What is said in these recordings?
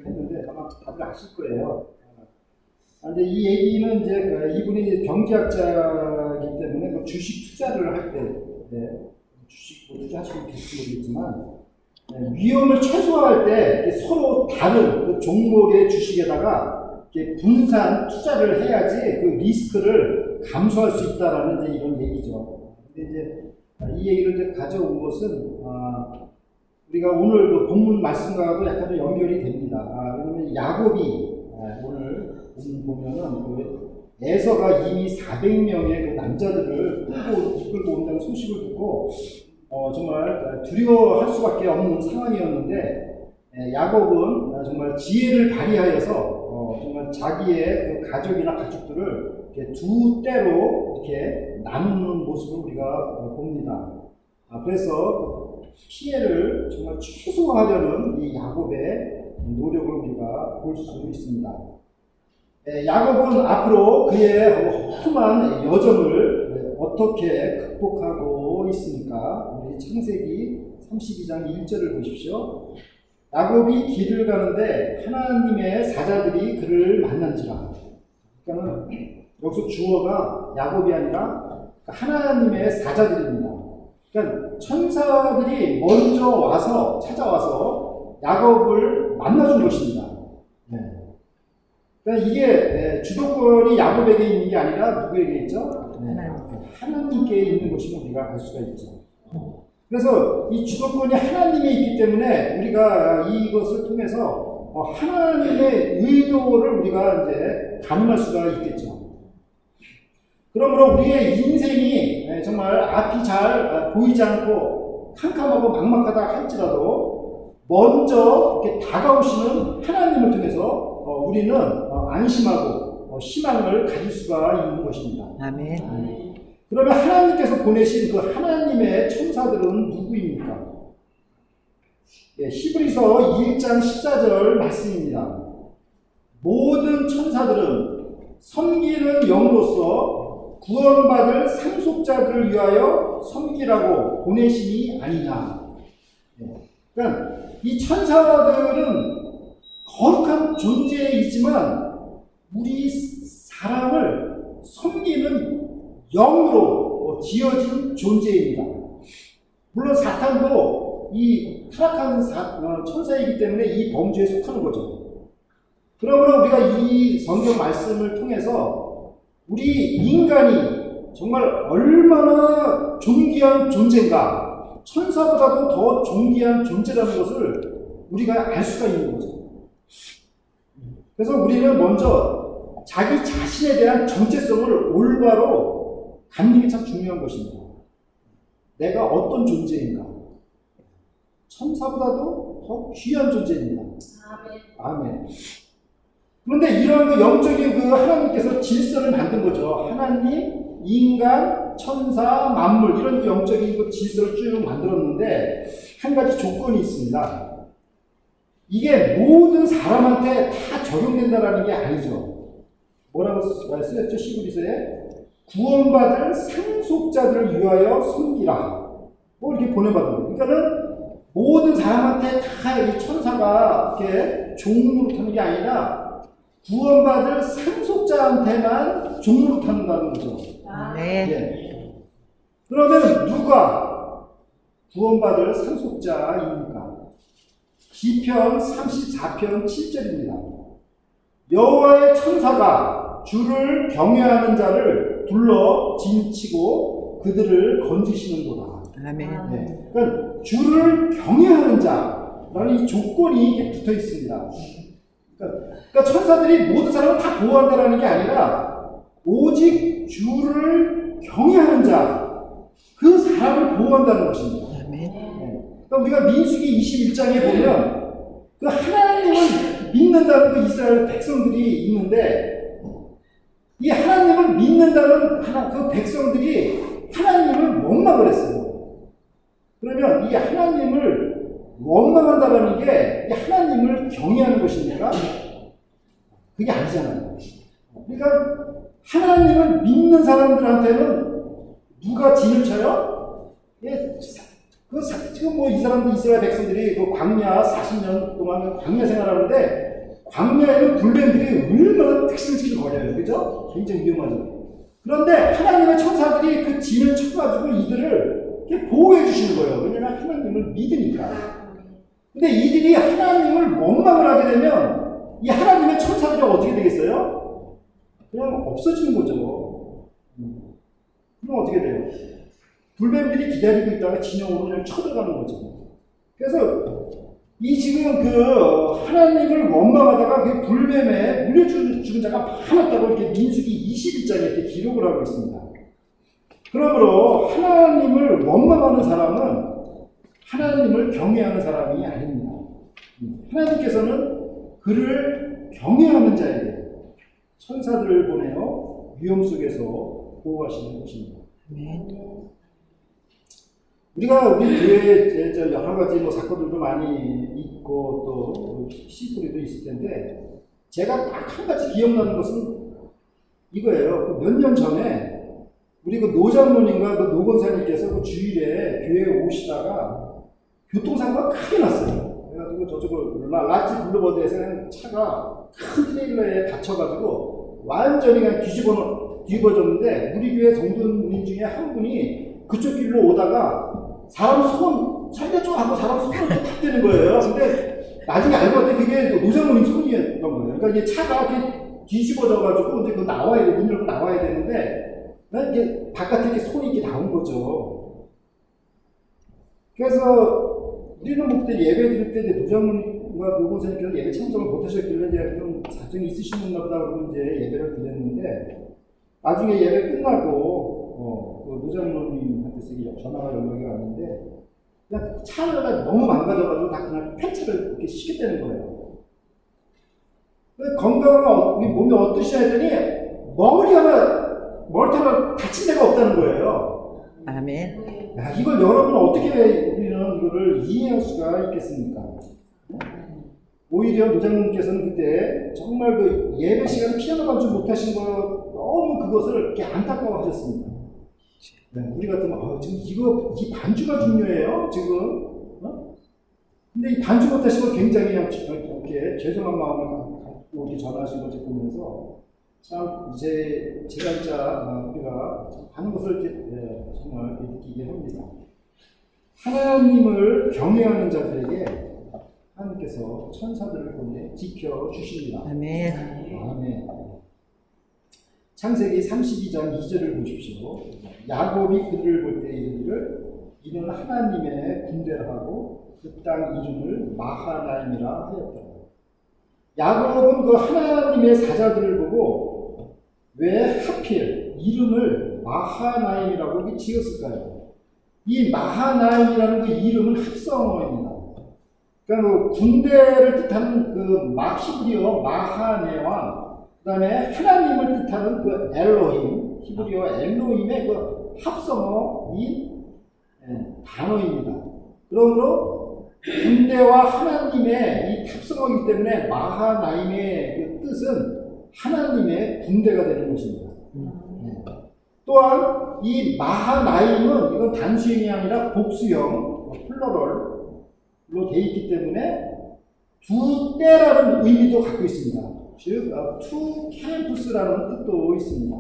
했는데 아마 다들 아실 거예요. 근데 이 얘기는 이제 이분이 경제학자이기 때문에 뭐 주식 투자를 할 때, 네, 주식 뭐 투자하시면 될지 모르겠지만, 네, 위험을 최소화할 때 서로 다른 그 종목의 주식에다가 분산 투자를 해야지 그 리스크를 감소할 수 있다라는 이제 이런 얘기죠. 근데 이제 이 얘기를 이제 가져온 것은 우리가 오늘 그 본문 말씀과도 약간 좀 연결이 됩니다. 왜냐면 야곱이 오늘 보면은 그 에서가 이미 400명의 그 남자들을 이끌고 온다는 소식을 듣고 정말 두려워할 수밖에 없는 상황이었는데 야곱은 정말 지혜를 발휘하여서 정말 자기의 그 가족이나 가족들을 이렇게 두 때로 이렇게 나누는 모습을 우리가 봅니다. 그래서 피해를 정말 최소화하려는 이 야곱의 노력을 우리가 볼 수 있습니다. 야곱은 앞으로 그의 험한 여정을 어떻게 극복하고 있습니까? 우리 창세기 32장 1절을 보십시오. 야곱이 길을 가는데 하나님의 사자들이 그를 만난지라. 그러니까 여기서 주어가 야곱이 아니라 하나님의 사자들입니다. 그러니까 천사들이 먼저 와서 찾아와서 야곱을 만나준 것입니다. 네. 그러니까 이게 주도권이 야곱에게 있는 게 아니라 누구에게 있죠? 네. 하나님께 있는 것임을 우리가 알 수가 있죠. 그래서 이 주도권이 하나님에 있기 때문에 우리가 이것을 통해서 하나님의 의도를 우리가 이제 가늠할 수가 있겠죠. 그러므로 우리의 인생이 정말 앞이 잘 보이지 않고 캄캄하고 막막하다 할지라도 먼저 이렇게 다가오시는 하나님을 통해서 우리는 안심하고 희망을 가질 수가 있는 것입니다. 아멘. 그러면 하나님께서 보내신 그 하나님의 천사들은 누구입니까? 히브리서 1장 14절 말씀입니다. 모든 천사들은 섬기는 영으로서 구원받을 상속자들을 위하여 섬기라고 보내심이 아니냐. 그러니까 이 천사들은 거룩한 존재이지만 우리 사람을 섬기는 영으로 지어진 존재입니다. 물론 사탄도 이 타락한 천사이기 때문에 이 범주에 속하는 거죠. 그러므로 우리가 이 성경 말씀을 통해서 우리 인간이 정말 얼마나 존귀한 존재인가, 천사보다도 더 존귀한 존재라는 것을 우리가 알 수가 있는 거죠. 그래서 우리는 먼저 자기 자신에 대한 정체성을 올바로 갖는 게 참 중요한 것입니다. 내가 어떤 존재인가? 천사보다도 더 귀한 존재입니다. 아멘. 그런데 이런 그 영적인 그 하나님께서 질서를 만든 거죠. 하나님, 인간, 천사, 만물 이런 그 영적인 그 질서를 쭉 만들었는데 한 가지 조건이 있습니다. 이게 모든 사람한테 다 적용된다라는 게 아니죠. 뭐라고 쓰였죠? 히브리서에 구원받을 상속자들을 위하여 섬기라. 뭐 이렇게 보내받은 거예요. 그러니까는 모든 사람한테 다 이 천사가 이렇게 종으로 타는 게 아니라 구원받을 상속자한테만 종으로 탄다는 거죠. 네. 네. 그러면 누가 구원받을 상속자입니까? 시편 34편 7절입니다. 여호와의 천사가 주를 경외하는 자를 둘러 진치고 그들을 건지시는도다. 아멘. 네. 그러니까 주를 경외하는 자라는 이 조건이 붙어 있습니다. 그러니까 천사들이 모든 사람을 다 보호한다는 게 아니라 오직 주를 경외하는 자, 그 사람을 보호한다는 것입니다. 아멘. 네. 그러니까 우리가 민수기 21장에 보면 그 하나님을 믿는다는 그 이스라엘 백성들이 있는데 이 하나님을 믿는다는 그 백성들이 하나님을 원망을 했어요. 그러면 이 하나님을 원망한다는 게 하나님을 경외하는 것입니까? 그게 아니잖아요. 그러니까 하나님을 믿는 사람들한테는 누가 진을 쳐요? 지금 뭐 이 사람들 이스라엘 백성들이 그 광야 40년 동안 광야 생활하는데 광야에는 불뱀들이 얼마나 특실특실 거려요. 그죠? 굉장히 위험하죠. 그런데 하나님의 천사들이 그 진을 쳐가지고 이들을 이렇게 보호해 주시는 거예요. 왜냐면 하나님을 믿으니까. 근데 이들이 하나님을 원망을 하게 되면 이 하나님의 천사들이 어떻게 되겠어요? 그냥 없어지는 거죠. 그럼 어떻게 돼요? 불뱀들이 기다리고 있다가 진영으로 그냥 쳐들어가는 거죠. 그래서 이 지금 그 하나님을 원망하다가 그 불뱀에 물려 죽은 자가 많았다고 이렇게 민수기 21장에 이렇게 기록을 하고 있습니다. 그러므로 하나님을 원망하는 사람은 하나님을 경외하는 사람이 아닙니다. 하나님께서는 그를 경외하는 자에게 천사들을 보내어 위험 속에서 보호하시는 것입니다. 우리가 우리 교회에 여러 가지 뭐 사건들도 많이 있고 또 시스토리도 있을 텐데 제가 딱 한 가지 기억나는 것은 이거예요. 몇 년 전에 우리 그 노장로님과 그 노건사님께서 그 주일에 교회에 오시다가 교통사고가 크게 났어요. 그래가지고 저쪽을 라지 블루버드에서 차가 큰 트레일러에 닫혀가지고 완전히 그냥 뒤집어졌는데 우리 교회 성도님 중에 한 분이 그쪽 길로 오다가 사람 손 살려줘 하고 사람 손을 탁 대는 거예요. 근데 나중에 알고 봤더니 그게 노장로님 손이었던 거예요. 그러니까 이게 차가 이렇게 뒤집어져가지고 이제 그 나와야 돼, 문 열고 나와야 되는데 이게 바깥에 이렇게 손이 이렇게 나온 거죠. 그래서 우리는 뭐 그때 예배 드릴 때 이제 노장로님과 노고사님께서 예배 참석을 못하셨길래 이제 좀 사정이 있으시는가 보다 그러고 이제 예배를 드렸는데 나중에 예배 끝나고 그 노장로님한테서 전화가 연락이 왔는데 그냥 차가 너무 망가져가지고 다 그냥 폐차를 이렇게 시켰다는 거예요. 건강한 우리 몸이 어떠시냐 했더니 머리카락 다친 데가 없다는 거예요. 아멘. 야, 이걸 여러분 어떻게 우리는 이거를 이해할 수가 있겠습니까? 오히려 노장님께서는 그때 정말 그 예배 시간에 피아노 반주 못하신 거 너무 그것을 이렇게 안타까워하셨습니다. 네, 우리 같으면 지금 이 반주가 중요해요 지금. 근데 이 반주 못하신 거 굉장히 이렇게 죄송한 마음을 갖고 이렇게 전화하신 것을 보면서 참 이제 제가 진짜 우리가 하는 것을 이렇게 정말 이렇게 느끼게 합니다. 하나님을 경외하는 자들에게 하나님께서 천사들을 보내 지켜 주십니다. 아멘. 아멘. 창세기 32장 2절을 보십시오. 야곱이 그들을 볼 때 이르기를 이는 하나님의 군대라 하고 그 땅 이름을 마하나임이라 하였다. 야곱은 그 하나님의 사자들을 보고 왜 하필 이름을 마하나임이라고 지었을까요? 이 마하나임이라는 그 이름은 합성어입니다. 그러니까 그 군대를 뜻하는 그 히브리어 마하네와 그 다음에 하나님을 뜻하는 그 엘로힘, 히브리어 엘로힘의 그 합성어인 단어입니다. 그러므로 군대와 하나님의 이 합성어이기 때문에 마하나임의 그 뜻은 하나님의 군대가 되는 것입니다. 또한 이 마하나임은 이건 단수형이 아니라 복수형, 플러럴로 되어 있기 때문에 두 때라는 의미도 갖고 있습니다. 즉, 투 캠푸스라는 뜻도 있습니다.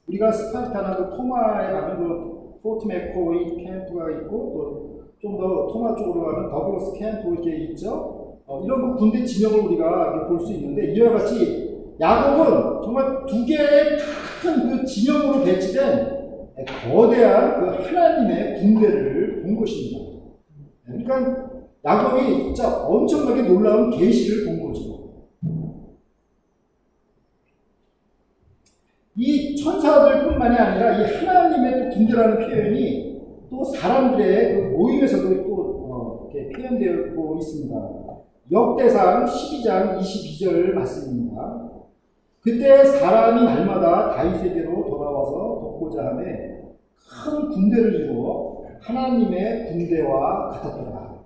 우리가 스파르타나 그 토마에 가면 그 포트 맥코이 캠프가 있고 또 좀 더 토마 쪽으로 가면 더글러스 캠프 이렇게 있죠. 이런 그 군대 진영을 우리가 볼 수 있는데 이와 같이 야곱은 정말 두 개의 큰 그 진영으로 배치된 거대한 그 하나님의 군대를 본 것입니다. 그러니까 야곱이 진짜 엄청나게 놀라운 계시를 본 거죠. 이 천사들뿐만이 아니라 이 하나님의 또 군대라는 표현이 또 사람들의 그 모임에서도 또 이렇게 표현되고 있습니다. 역대상 12장 22절 말씀입니다. 그때 사람이 날마다 다윗에게로 돌아와서 돕고자 하며 큰 군대를 이루어 하나님의 군대와 같았더라.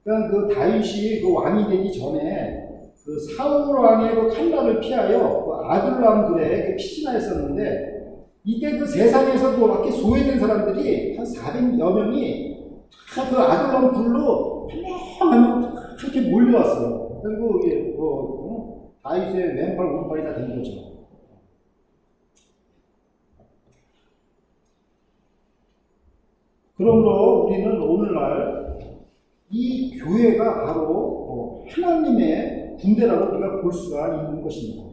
그러니까 그 다윗이 그 왕이 되기 전에 그 사울 왕의 그 칼날을 피하여 그 아둘람 들에 그 피신하였었는데 이때 그 세상에서 뭐 이렇게 소외된 사람들이 한 400여 명이 다 그 아둘람 굴로 한명한명 그렇게 몰려왔어요. 그리고 이게 다윗의 왼팔 오른팔이 다 된 거죠. 그러므로 우리는 오늘날 이 교회가 바로 하나님의 군대라고 우리가 볼 수가 있는 것입니다.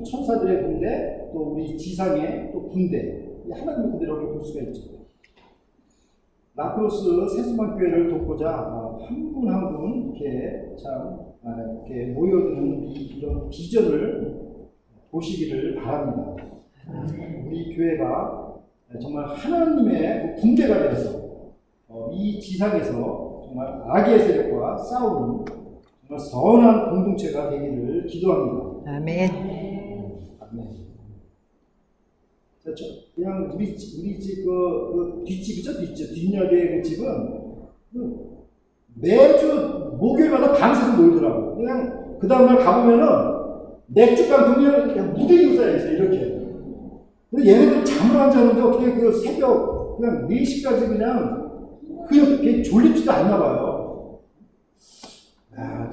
천사들의 군대, 또 우리 지상의 또 군대, 하나님의 군대라고 볼 수가 있죠. 라크로스 세수만 교회를 돕고자 한 분 한 분 이렇게 이렇게 모여드는 이런 비전을 보시기를 바랍니다. 우리 교회가 정말 하나님의 군대가 되어서 이 지상에서 정말 악의 세력과 싸우는 정말 선한 공동체가 되기를 기도합니다. 아멘. 아멘. 자, 그냥 우리 집 그 뒷집이죠, 뒷역의 그 집은 매주 목요일마다 밤새서 놀더라고. 그냥 그 다음날 가보면은 맥주병 그냥 무대기 쌓여 있어요, 이렇게. 근데 얘네들은 잠을 안 자는데 어떻게 그 새벽 그냥 4시까지 그냥 졸립지도 않나 봐요.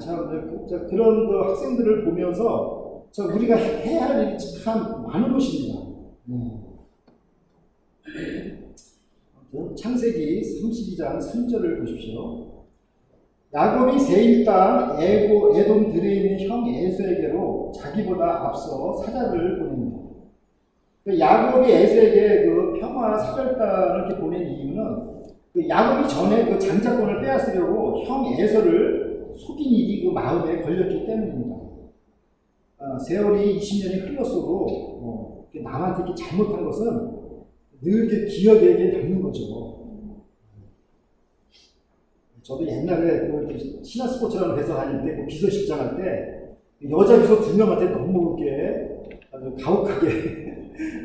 참 그런 그 학생들을 보면서 우리가 해야 할 일이 참 많은 것입니다. 창세기 32장 3절을 보십시오. 야곱이 세일 땅 에돔 들에 있는 형 에서에게로 자기보다 앞서 사자를 보냅니다. 야곱이 에서에게 그 평화 사절단을 이렇게 보낸 이유는 야곱이 전에 그 장자권을 빼앗으려고 형 에서를 속인 일이 그 마음에 걸렸기 때문입니다. 세월이 20년이 흘렀어도 남한테 이렇게 잘못한 것은 늘 이렇게 기억에 남는 거죠. 저도 옛날에 신화스포츠라는 회사 다닐 때 비서실장 할 때 여자 비서 2명한테 너무 이렇게 아주 가혹하게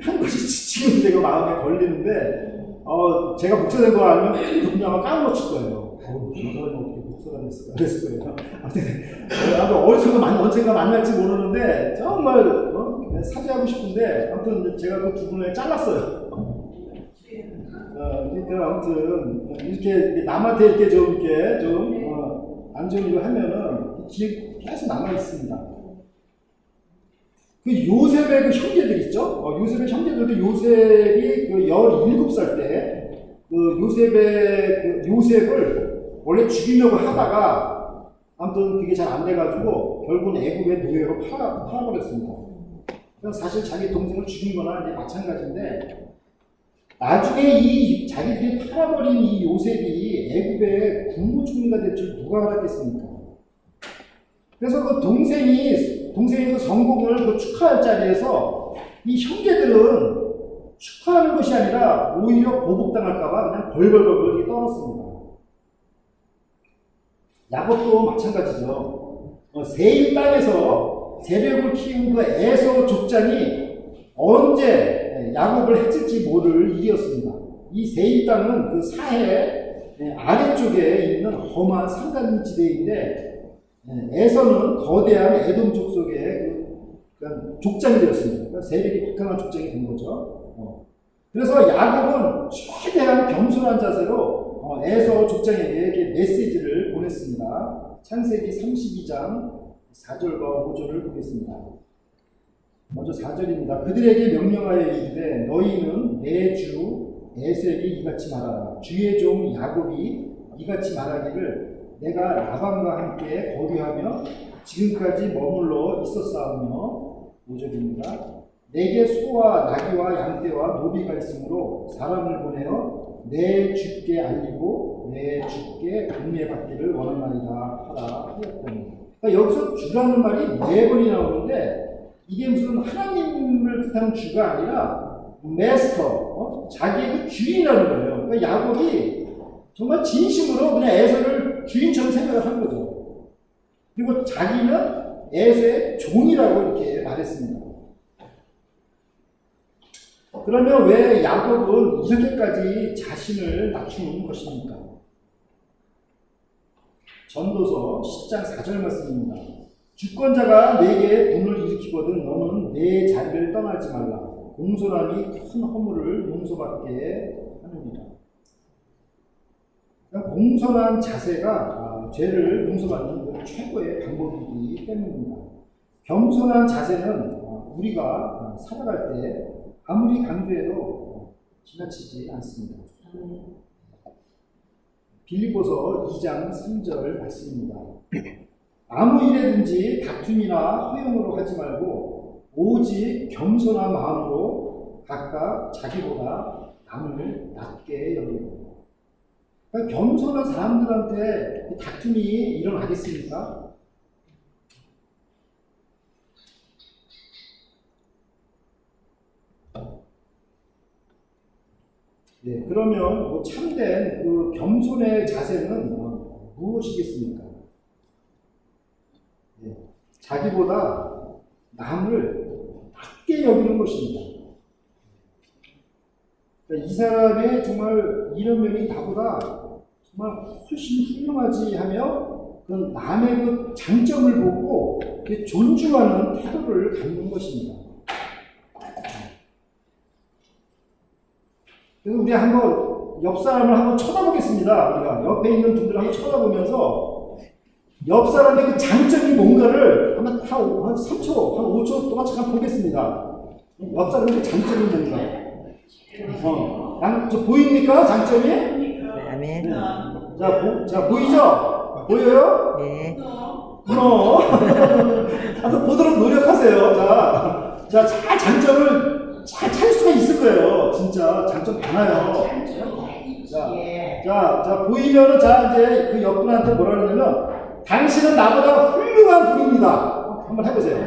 한 것이 지금 제가 마음에 걸리는데 제가 목사된 거 알면 분명히 까먹었을 거예요. 저 사람이 어떻게 목사가 됐을까 그랬을 거예요. 아무튼 어디서 언젠가 만날지 모르는데 정말 사죄하고 싶은데 아무튼 제가 그 두 분을 잘랐어요. 그러니까 아무튼 이렇게 남한테 이렇게 좀 안 좋은 일을 하면은 기억이 계속 남아 있습니다. 그 요셉의 그 형제들 있죠? 요셉의 형제들도 요셉이 그 17살 때 요셉을 원래 죽이려고 하다가 아무튼 그게 잘 안 돼가지고 결국은 애굽의 노예로 팔아버렸습니다. 사실 자기 동생을 죽인 거나 이제 마찬가지인데 나중에 이 자기들이 팔아버린 이 요셉이 애굽의 국무총리가 될 줄 누가 알았겠습니까? 그래서 그 동생의 그 성공을 그 축하할 자리에서 이 형제들은 축하하는 것이 아니라 오히려 보복당할까봐 그냥 벌벌벌 이렇게 떨었습니다. 야곱도 마찬가지죠. 세일 땅에서 세력을 키운 그 에서 족장이 언제 야곱을 해칠지 모를 일이었습니다. 이 세일 땅은 그 사해 아래쪽에 있는 험한 산간지대인데 에서는 거대한 에돔 족속의 그 족장이 되었습니다. 그러니까 세력이 강한 족장이 된 거죠. 그래서 야곱은 최대한 겸손한 자세로 에서 족장에게 이렇게 메시지를 보냈습니다. 창세기 32장 4절과 5절을 보겠습니다. 먼저 4절입니다. 그들에게 명령하여 이르되 너희는 내 주 에서에게 이같이 말하라. 주의 종 야곱이 이같이 말하기를 내가 라반과 함께 거류하며 지금까지 머물러 있었사오며 5절입니다. 내게 소와 나귀와 양떼와 노비가 있으므로 사람을 보내어 내 주께 알리고 내 주께 은혜받기를 원하나이다 하라 하였더니. 그러니까 여기서 주라는 말이 4번이 나오는데 이게 무슨 하나님을 뜻하는 주가 아니라 메스터, 자기의 그 주인이라는 거예요. 그러니까 야곱이 정말 진심으로 그냥 에서를 주인처럼 생각을 한 거죠. 그리고 자기는 에서의 종이라고 이렇게 말했습니다. 그러면 왜 야곱은 이렇게까지 자신을 낮추는 것입니까? 전도서 10장 4절 말씀입니다. 주권자가 내게 분을 일으키거든 너는 내 자리를 떠나지 말라. 공손함이 큰 허물을 용서받게 하느니라. 그러니까 공손한 자세가 죄를 용서받는 그 최고의 방법이기 때문입니다. 겸손한 자세는 우리가 살아갈 때 아무리 강조해도 지나치지 않습니다. 빌립보서 2장 3절 말씀입니다. 아무 일에든지 다툼이나 허용으로 하지 말고 오직 겸손한 마음으로 각각 자기보다 남을 낮게 여기고. 그러니까 겸손한 사람들한테 다툼이 일어나겠습니까? 네, 그러면 뭐 참된 그 겸손의 자세는 무엇이겠습니까? 네, 자기보다 남을 낮게 여기는 것입니다. 그러니까 이 사람의 정말 이런 면이 나보다 정말 훨씬 훌륭하지 하며 그 남의 그 장점을 보고 존중하는 태도를 갖는 것입니다. 그래서 우리 한번 옆 사람을 한번 쳐다보겠습니다. 우리가 옆에 있는 분들을 한번 쳐다보면서 옆 사람의 그 장점이 뭔가를 한번 한 3초, 한 5초 동안 잠깐 보겠습니다. 옆 사람의 그 장점이 뭔가. 저 보입니까? 장점이? 아멘. 자, 보이죠? 보여요? 네. 한번 보도록 노력하세요. 자, 잘 장점을 잘 찾을 수가 있을 거예요. 진짜 장점 많아요. 자, 보이면은 이제 그 옆분한테 뭐라 그러냐면 당신은 나보다 훌륭한 분입니다. 한번 해보세요.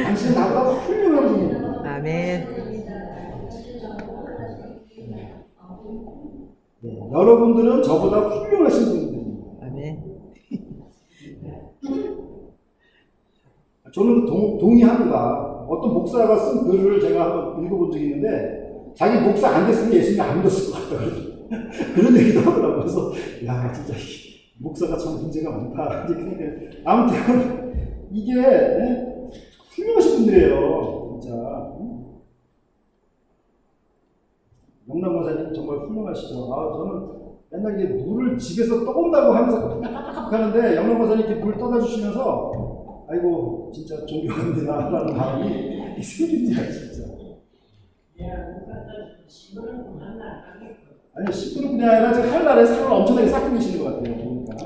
당신은 나보다 훌륭한 분입니다. 아멘. 네, 여러분들은 저보다 훌륭하신 분들입니다. 아멘. 저는 동의합니다. 어떤 목사가 쓴 글을 제가 한번 읽어본 적이 있는데 자기 목사 안 됐으면 예수님이 안 믿었을 것 같다. 그런 얘기도 하더라고요. 그래서 야 진짜 목사가 참 문제가 많다. 아무튼 이게 훌륭하신 분들이에요. 진짜. 영남 목사님 정말 훌륭하시죠. 저는 맨날 이게 물을 집에서 떠온다고 하면서 깍깍깍 하는데 영남 목사님 이렇게 물 떠다 주시면서 아이고 진짜 존경합니다 라는 마음이 생깁니다. 진짜. 아니 시끄럽군이 아니라 할 날에 살을 엄청나게 쌓고 계시는 것 같아요. 보니까.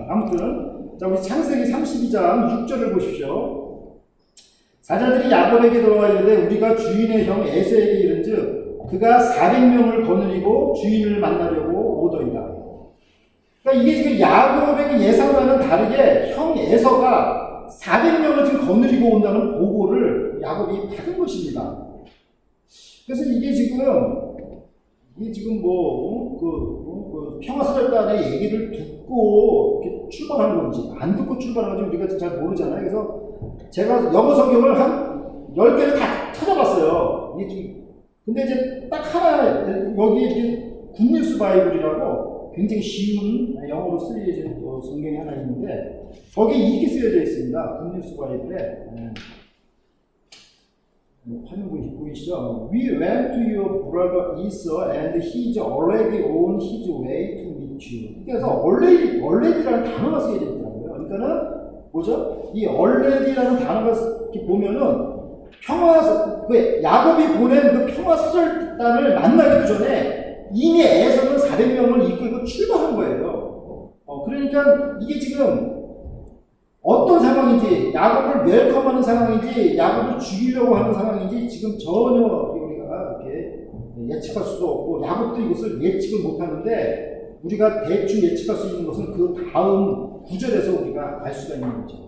아무튼 자 우리 창세기 32장 6절을 보십시오. 사자들이 야곱에게 돌아와 이르되 우리가 주인의 형 에서에게 이른즉 그가 400명을 거느리고 주인을 만나려고 오더이다. 그러니까 이게 지금 야곱에게 예상과는 다르게 형 에서가 400명을 지금 거느리고 온다는 보고를 야곱이 받은 것입니다. 그래서 이게 지금 평화사절단의 얘기를 듣고 이렇게 출발한 건지 안 듣고 출발한 건지 우리가 잘 모르잖아요. 그래서 제가 영어 성경을 한 10개를 다 찾아봤어요. 이게 지금 근데 이제 딱 하나 여기 이제 굿뉴스 바이블이라고 굉장히 쉬운 영어로 쓰여진 성경이 하나 있는데 거기에 이렇게 쓰여져 있습니다. 굿뉴스 바이블에 화면 보이시죠? We went to your brother Esau and he's already on his way to meet you. 그래서 already라는 단어가 쓰여져 있더라고요. 그러니까는 뭐죠? 이 already라는 단어가 이렇게 보면은 야곱이 보낸 그 평화사절단을 만나기도 전에 이미 에서는 400명을 이끌고 출발한 거예요. 그러니까 이게 지금 어떤 상황인지, 야곱을 웰컴하는 상황인지, 야곱을 죽이려고 하는 상황인지 지금 전혀 우리가 이렇게 예측할 수도 없고, 야곱도 이것을 예측을 못하는데 우리가 대충 예측할 수 있는 것은 그 다음 구절에서 우리가 알 수가 있는 거죠.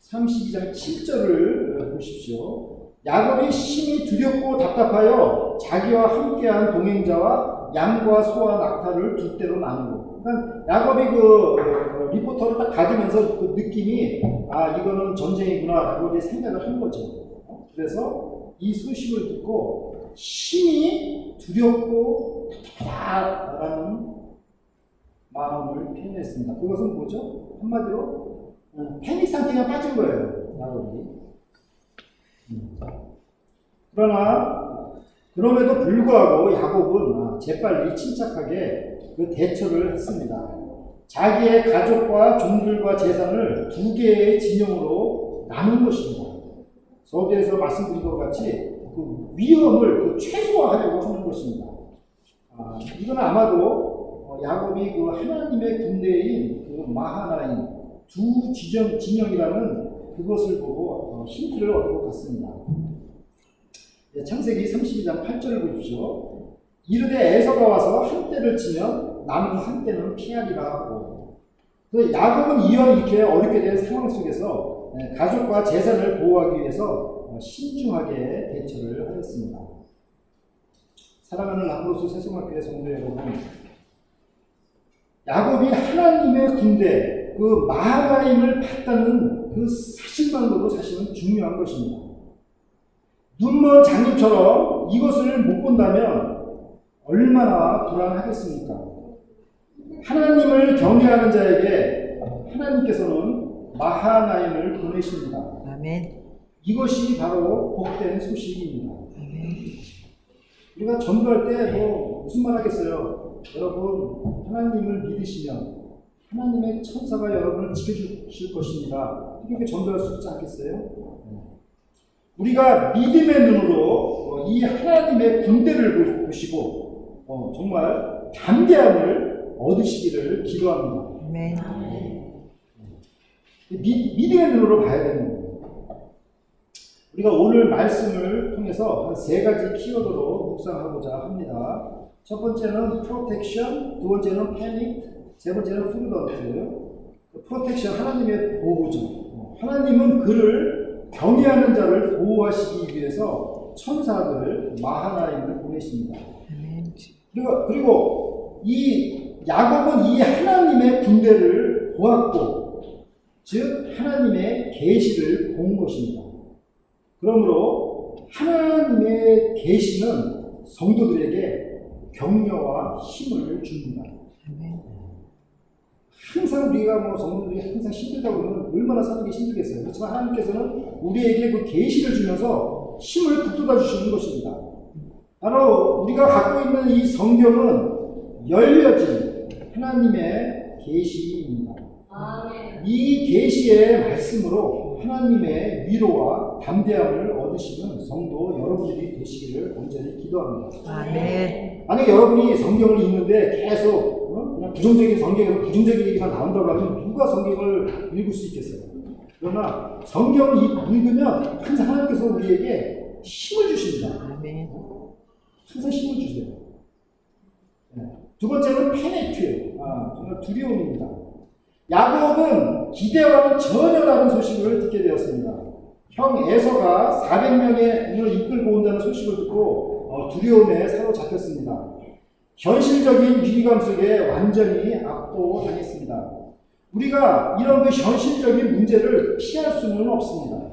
32장 7절을 보십시오. 야곱이 심히 두렵고 답답하여 자기와 함께한 동행자와 양과 소와 낙타를 두 떼로 나누고. 그러니까 야곱이 리포터를 딱 받으면서 그 느낌이 이거는 전쟁이구나라고 이제 생각을 한 거죠. 그래서 이 소식을 듣고 심히 두렵고 답답하다라는 마음을 표현했습니다. 그것은 뭐죠? 한마디로 패닉 상태가 빠진 거예요. 야곱이. 그러나 그럼에도 불구하고 야곱은 재빨리 침착하게 그 대처를 했습니다. 자기의 가족과 종들과 재산을 두 개의 진영으로 나눈 것입니다. 서두에서 말씀드린 것 같이 그 위험을 최소화하려고 하는 것입니다. 이건 아마도 야곱이 그 하나님의 군대인 그 마하나임 두 진영이라는 그것을 보고 힌트를 얻은 것 같습니다. 창세기 32장 8절을 보십시오. 이르되 에서가 와서 한 떼를 치면 나는 한 떼는 피하리라 하고, 야곱은 이왕 이렇게 어렵게 된 상황 속에서 가족과 재산을 보호하기 위해서 신중하게 대처를 하였습니다. 사랑하는 라브로스 세송학교의 성도 여러분, 야곱이 하나님의 군대, 그 마하나임을 봤다는 그 사실만으로도 사실은 중요한 것입니다. 눈먼 장님처럼 이것을 못 본다면 얼마나 불안하겠습니까? 하나님을 경외하는 자에게 하나님께서는 마하나임을 보내십니다. 아멘. 이것이 바로 복된 소식입니다. 아멘. 우리가 전도할 때 무슨 말 하겠어요? 여러분, 하나님을 믿으시면 하나님의 천사가 여러분을 지켜주실 것입니다. 이렇게 전도할 수 있지 않겠어요? 우리가 믿음의 눈으로 이 하나님의 군대를 보시고 정말 담대함을 얻으시기를 기도합니다. 아멘. 믿음의 눈으로 봐야 되는 거예요. 우리가 오늘 말씀을 통해서 한 세 가지 키워드로 묵상하고자 합니다. 첫 번째는 프로텍션, 두 번째는 패닉, 세 번째는 프루던트. 프로텍션, 하나님의 보호죠. 하나님은 그를 경외하는 자를 보호하시기 위해서 천사들 마하나임을 보내십니다. 그리고 이 야곱은 이 하나님의 군대를 보았고, 즉 하나님의 계시를 본 것입니다. 그러므로 하나님의 계시는 성도들에게 격려와 힘을 줍니다. 항상 우리가 성도들이 항상 힘들다고 그러면 얼마나 사는 게 힘들겠어요. 그렇지만 하나님께서는 우리에게 그 계시를 주면서 힘을 북돋아 주시는 것입니다. 바로 우리가 갖고 있는 이 성경은 열려진 하나님의 계시입니다. 이 계시의 말씀으로 하나님의 위로와 담대함을 얻으시는 성도 여러분들이 되시기를 간절히 기도합니다. 아멘. 만약 여러분이 성경을 읽는데 계속 그냥 부정적인 성경에서 부정적인 얘기가 나온다고 하면 누가 성경을 읽을 수 있겠어요? 그러나 성경을 읽으면 항상 하나님께서 우리에게 힘을 주십니다. 아멘. 항상 힘을 주세요. 두 번째는 패닉, 정말 두려움입니다. 야곱은 기대와는 전혀 다른 소식을 듣게 되었습니다. 형 에서가 400명을 이끌고 온다는 소식을 듣고 두려움에 사로잡혔습니다. 현실적인 위기감 속에 완전히 압도당했습니다. 우리가 이런 그 현실적인 문제를 피할 수는 없습니다.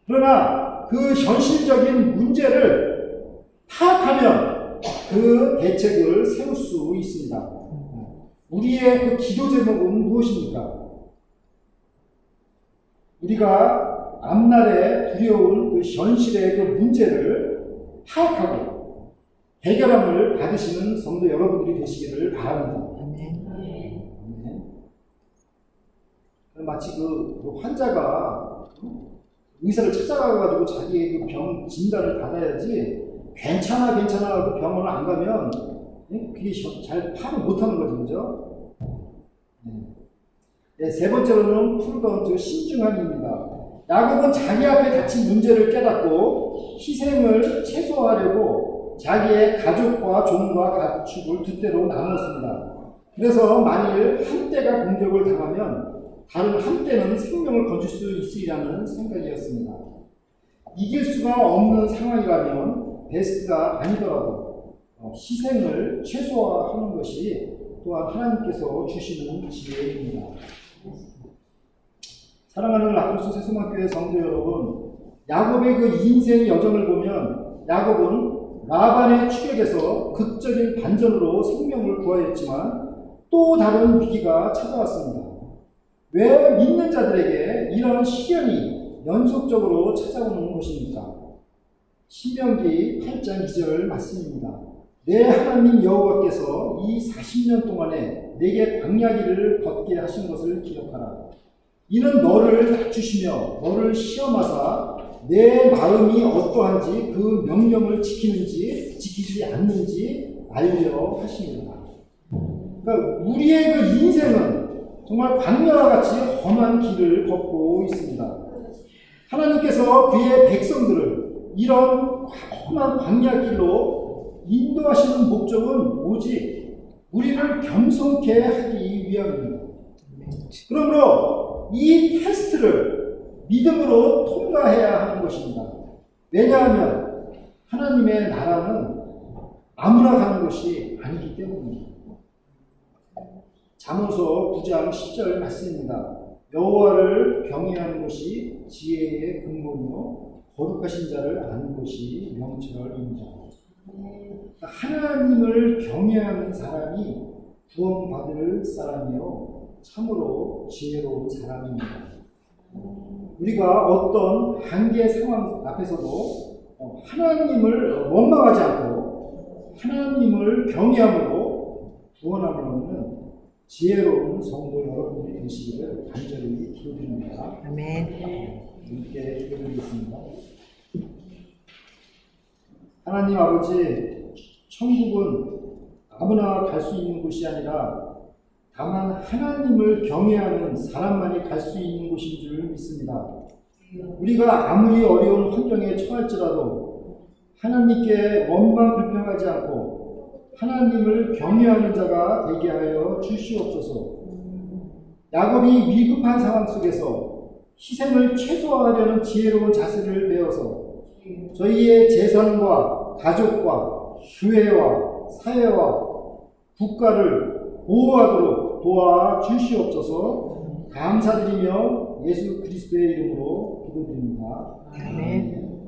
그러나 그 현실적인 문제를 파악하면 그 대책을 세울 수 있습니다. 우리의 그 기도 제목은 무엇입니까? 우리가 앞날에 두려운 그 현실의 그 문제를 파악하고 해결함을 받으시는 성도 여러분들이 되시기를 바랍니다. 마치 그 환자가 의사를 찾아가가지고 자기의 그 병 진단을 받아야지 괜찮아 그 병원을 안 가면 그게 잘 파악을 못하는 거죠, 그죠? 세 번째로는 프루던트, 신중함입니다. 야곱은 자기 앞에 닥친 문제를 깨닫고 희생을 최소화하려고 자기의 가족과 종과 가축을 두 떼로 나누었습니다. 그래서 만일 한 떼가 공격을 당하면 다른 한 떼는 생명을 건질 수 있으리라는 생각이었습니다. 이길 수가 없는 상황이라면 베스트가 아니더라도 희생을 최소화하는 것이 또한 하나님께서 주시는 지혜입니다. 사랑하는 라크로스 세수마교회 성도 여러분, 야곱의 그 인생 여정을 보면 야곱은 라반의 추격에서 극적인 반전으로 생명을 구하였지만 또 다른 위기가 찾아왔습니다. 왜 믿는 자들에게 이런 시련이 연속적으로 찾아오는 것입니까? 신명기 8장 2절 말씀입니다. 내 하나님 여호와께서 이 40년 동안에 내게 광야길을 걷게 하신 것을 기억하라. 이는 너를 낮추시며 너를 시험하사 내 마음이 어떠한지 그 명령을 지키는지 지키지 않는지 알려 하십니다. 그러니까 우리의 그 인생은 정말 광야와 같이 험한 길을 걷고 있습니다. 하나님께서 그의 백성들을 이런 험한 광야 길로 인도하시는 목적은 오직 우리를 겸손케 하기 위함입니다. 그러므로 이 테스트를 믿음으로 통과해야 하는 것입니다. 왜냐하면 하나님의 나라는 아무나 가는 것이 아니기 때문입니다. 잠언서 9장 10절 말씀입니다. 여호와를 경외하는 것이 지혜의 근본이요 거룩하신 자를 아는 것이 명철입니다. 하나님을 경외하는 사람이 구원받을 사람이요 참으로 지혜로운 사람입니다. 우리가 어떤 한계 상황 앞에서도 하나님을 원망하지 않고 하나님을 경외함으로 구원함으로는 지혜로운 성도 여러분들이 되시기를 간절히 기도드립니다. 아멘. 함께 기도드리겠습니다. 하나님 아버지, 천국은 아무나 갈 수 있는 곳이 아니라 다만 하나님을 경외하는 사람만이 갈 수 있는 곳인 줄 믿습니다. 우리가 아무리 어려운 환경에 처할지라도 하나님께 원망 불평하지 않고 하나님을 경외하는 자가 되게 하여 주시옵소서. 야곱이 위급한 상황 속에서 희생을 최소화하려는 지혜로운 자세를 배워서 저희의 재산과 가족과 교회와 사회와 국가를 보호하도록 도와 주시옵소서. 감사드리며 예수 그리스도의 이름으로 기도드립니다. 아멘.